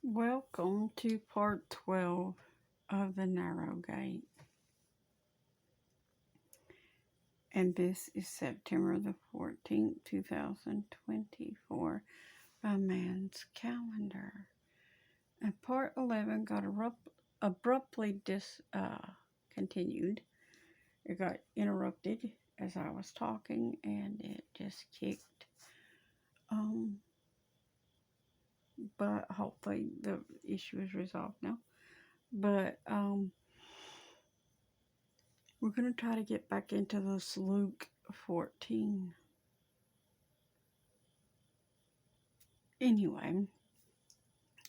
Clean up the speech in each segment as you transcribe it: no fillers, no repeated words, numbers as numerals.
Welcome to part 12 of the Narrow Gate. And this is September the 14th, 2024 by man's calendar. And part 11 got abruptly continued. It got interrupted as I was talking and it just kicked. But hopefully the issue is resolved now. But we're going to try to get back into this Luke 14. Anyway,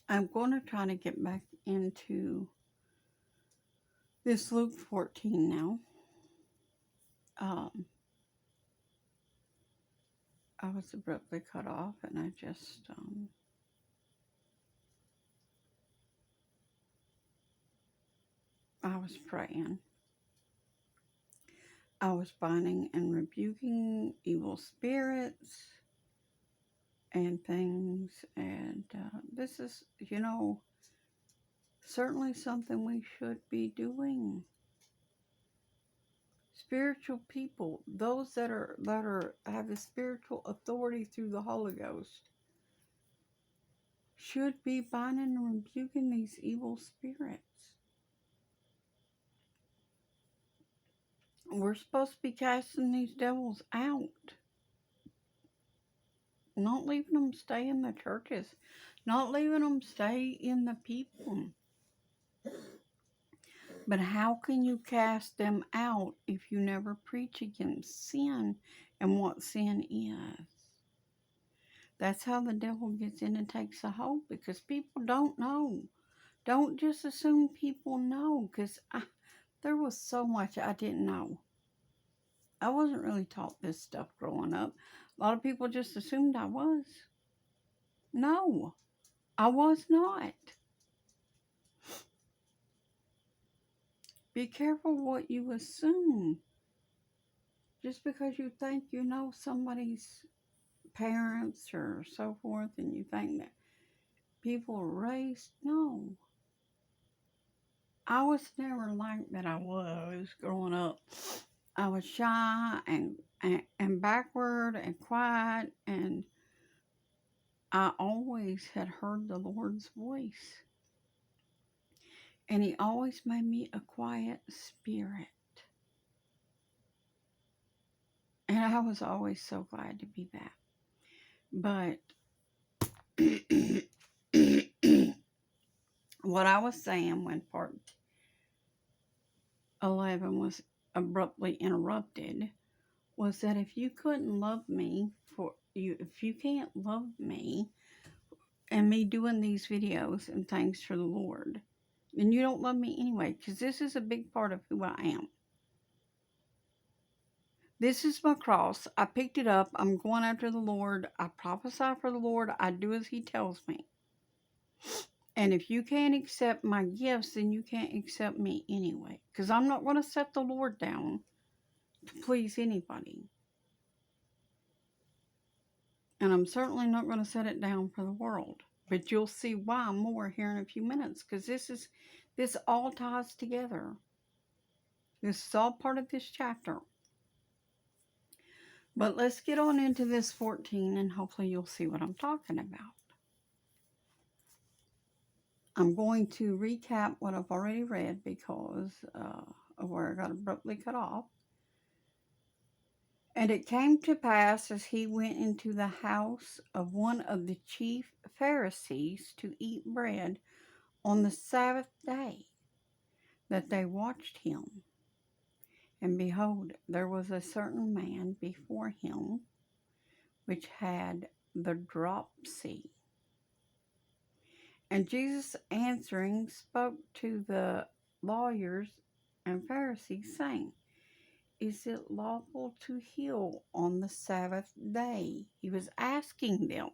I'm going to try to get back into this Luke 14 now. I was abruptly cut off and I just I was praying. I was binding and rebuking evil spirits and things, and this is, certainly something we should be doing. Spiritual people, those that have the spiritual authority through the Holy Ghost, should be binding and rebuking these evil spirits. We're supposed to be casting these devils out, not leaving them stay in the churches, not leaving them stay in the people. But how can you cast them out if you never preach against sin and what sin is? That's how the devil gets in and takes a hold, because people don't know. Don't just assume people know, because there was so much I didn't know. I wasn't really taught this stuff growing up. A lot of people just assumed I was. No, I was not. Be careful what you assume. Just because you think you know somebody's parents or so forth, and you think that people are raised, no. I was never like that. I was growing up. I was shy and backward and quiet, and I always had heard the Lord's voice. And He always made me a quiet spirit. And I was always so glad to be that. But what I was saying when part 11 was abruptly interrupted was that if you couldn't love me if you can't love me and me doing these videos and things for the Lord, then you don't love me anyway, because this is a big part of who I am. This is my cross. I picked it up. I'm going after the Lord. I prophesy for the Lord. I do as He tells me. And if you can't accept my gifts, then you can't accept me anyway. Because I'm not going to set the Lord down to please anybody. And I'm certainly not going to set it down for the world. But you'll see why more here in a few minutes. Because this all ties together. This is all part of this chapter. But let's get on into this 14 and hopefully you'll see what I'm talking about. I'm going to recap what I've already read because of where I got abruptly cut off. And it came to pass as he went into the house of one of the chief Pharisees to eat bread on the Sabbath day, that they watched him. And behold, there was a certain man before him which had the dropsy. And Jesus answering spoke to the lawyers and Pharisees, saying, Is it lawful to heal on the Sabbath day? He was asking them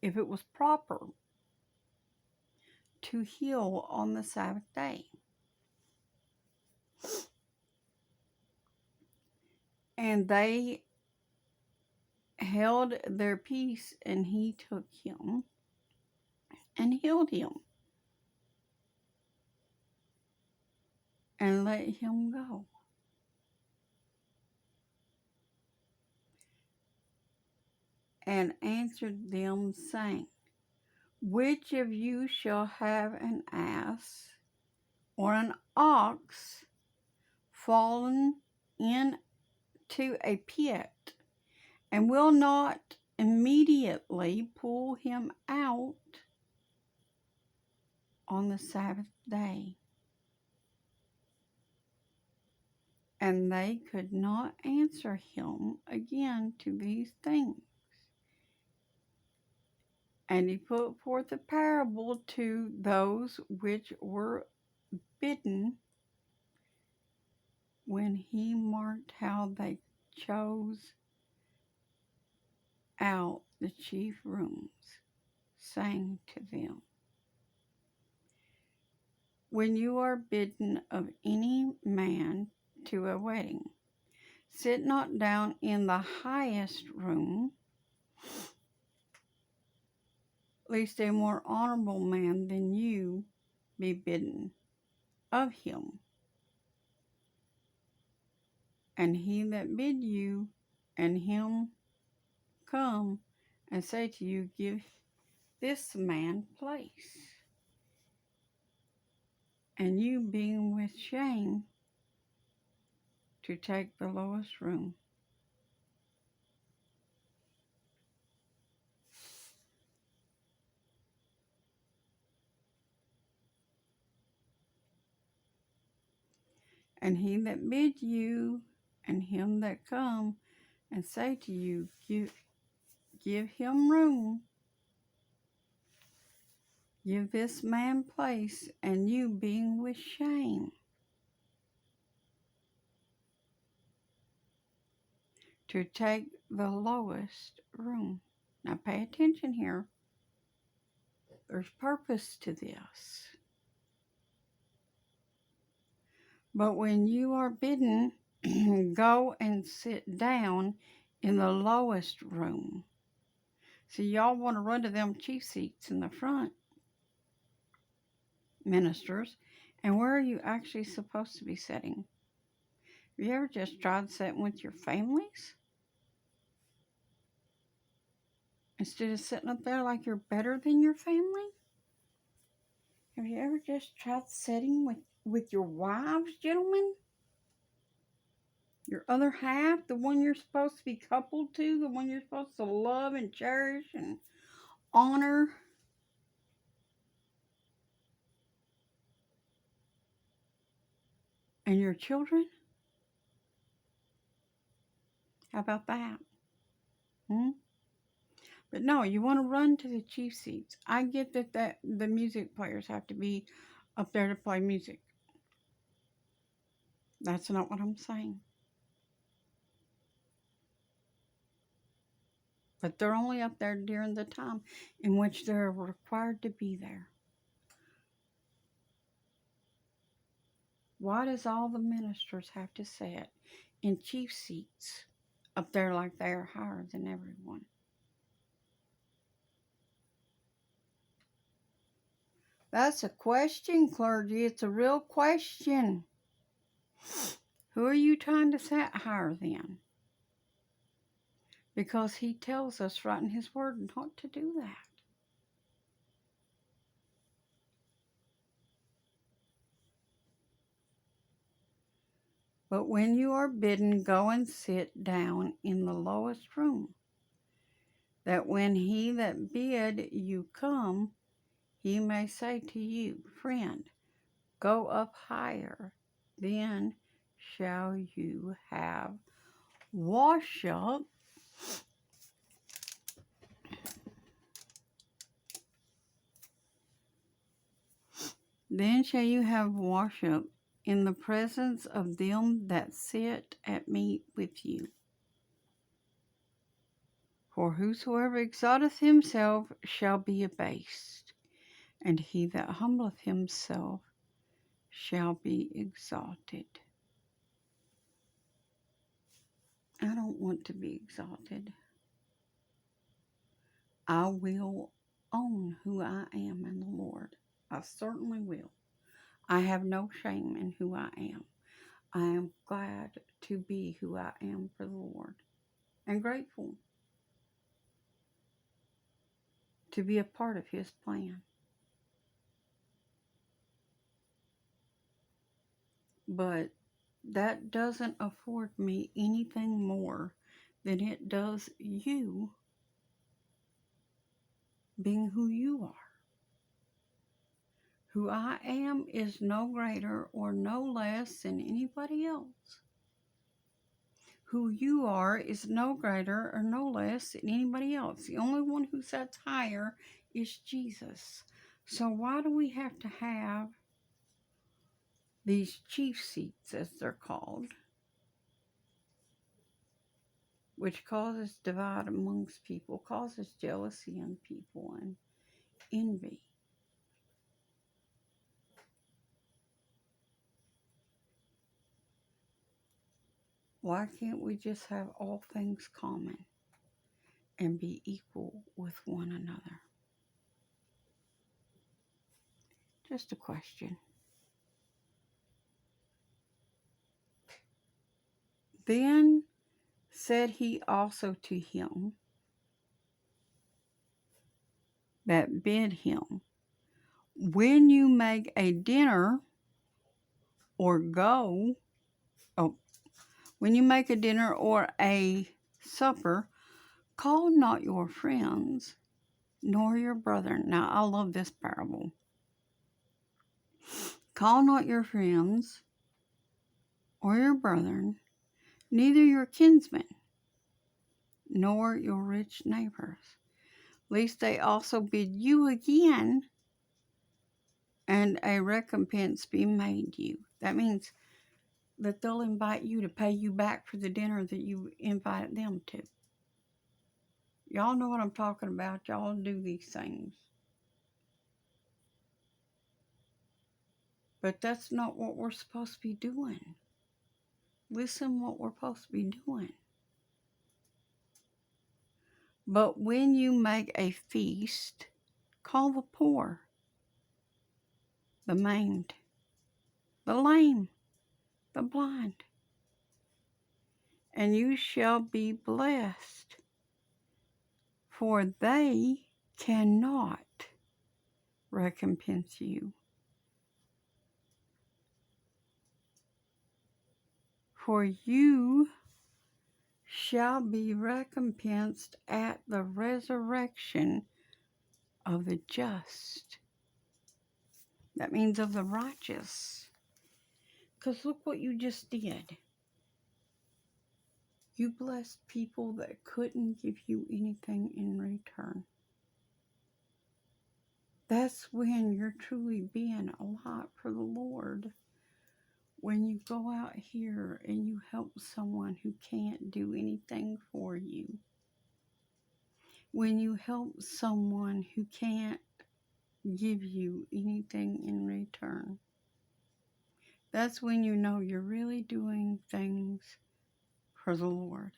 if it was proper to heal on the Sabbath day. And they held their peace, and he took him and healed him and let him go. And answered them, saying, which of you shall have an ass or an ox fallen into a pit, and will not immediately pull him out on the Sabbath day? And they could not answer him again to these things. And he put forth a parable to those which were bidden, when he marked how they chose out the chief rooms, saying to them, when you are bidden of any man to a wedding, sit not down in the highest room, lest a more honorable man than you be bidden of him. And he that bid you and him come and say to you, give this man place. And you, being with shame, to take the lowest room. And he that bid you and him that come and say to you, give him room, give this man place, and you, being with shame, to take the lowest room. Now pay attention here. There's purpose to this. But when you are bidden, go and sit down in the lowest room. See, y'all want to run to them chief seats in the front, ministers. And where are you actually supposed to be sitting? Have you ever just tried sitting with your families? Instead of sitting up there like you're better than your family? Have you ever just tried sitting with your wives, gentlemen? Your other half, the one you're supposed to be coupled to, the one you're supposed to love and cherish and honor. And your children? How about that? But no, you want to run to the chief seats. I get that the music players have to be up there to play music. That's not what I'm saying. But they're only up there during the time in which they're required to be there. Why does all the ministers have to sit in chief seats up there like they're higher than everyone? That's a question, clergy. It's a real question. Who are you trying to set higher than? Because he tells us right in his word not to do that. But when you are bidden, go and sit down in the lowest room, that when he that bid you come, he may say to you, friend, go up higher, then shall you have worship. Then shall you have worship in the presence of them that sit at meat with you. For whosoever exalteth himself shall be abased, and he that humbleth himself shall be exalted. I don't want to be exalted. I will own who I am in the Lord. I certainly will. I have no shame in who I am. I am glad to be who I am for the Lord and grateful to be a part of His plan. But that doesn't afford me anything more than it does you being who you are. Who I am is no greater or no less than anybody else. Who you are is no greater or no less than anybody else. The only one who sits higher is Jesus. So why do we have to have these chief seats, as they're called, which causes divide amongst people, causes jealousy in people and envy? Why can't we just have all things common and be equal with one another? Just a question. Then said he also to him that bid him, when you make a dinner or go, oh, when you make a dinner or a supper, call not your friends nor your brethren. Now, I love this parable. Call not your friends or your brethren, neither your kinsmen, nor your rich neighbors, lest they also bid you again, and a recompense be made you. That means that they'll invite you to pay you back for the dinner that you invited them to. Y'all know what I'm talking about. Y'all do these things. But that's not what we're supposed to be doing. Listen what we're supposed to be doing. But when you make a feast, call the poor, the maimed, the lame, the blind, and you shall be blessed, for they cannot recompense you. For you shall be recompensed at the resurrection of the just. That means of the righteous. Because look what you just did. You blessed people that couldn't give you anything in return. That's when you're truly being a lot for the Lord. When you go out here and you help someone who can't do anything for you. When you help someone who can't give you anything in return. That's when you know you're really doing things for the Lord.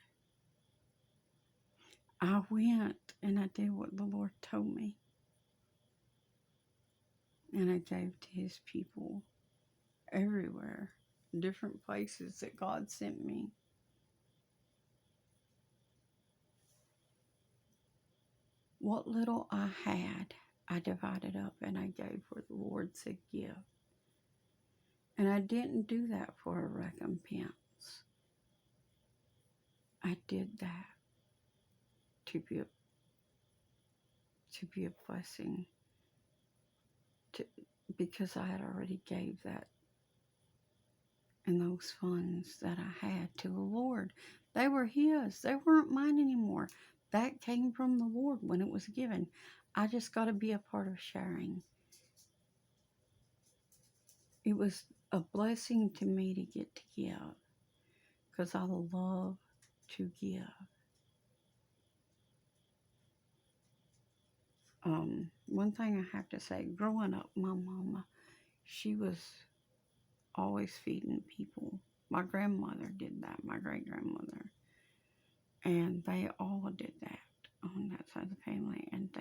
I went and I did what the Lord told me. And I gave to His people everywhere, different places that God sent me. What little I had, I divided up and I gave where the Lord said give. And I didn't do that for a recompense. I did that to be a blessing, because I had already gave that and those funds that I had to the Lord. They were His. They weren't mine anymore. That came from the Lord when it was given. I just got to be a part of sharing. It was a blessing to me to get to give, because I love to give. One thing I have to say, growing up, my mama, she was always feeding people. My grandmother did that, my great-grandmother. And they all did that on that side of the family. And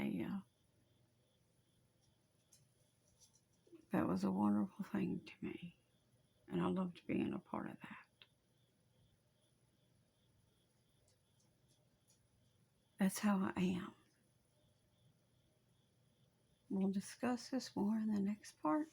was a wonderful thing to me, and I loved being a part of that. That's how I am. We'll discuss this more in the next part.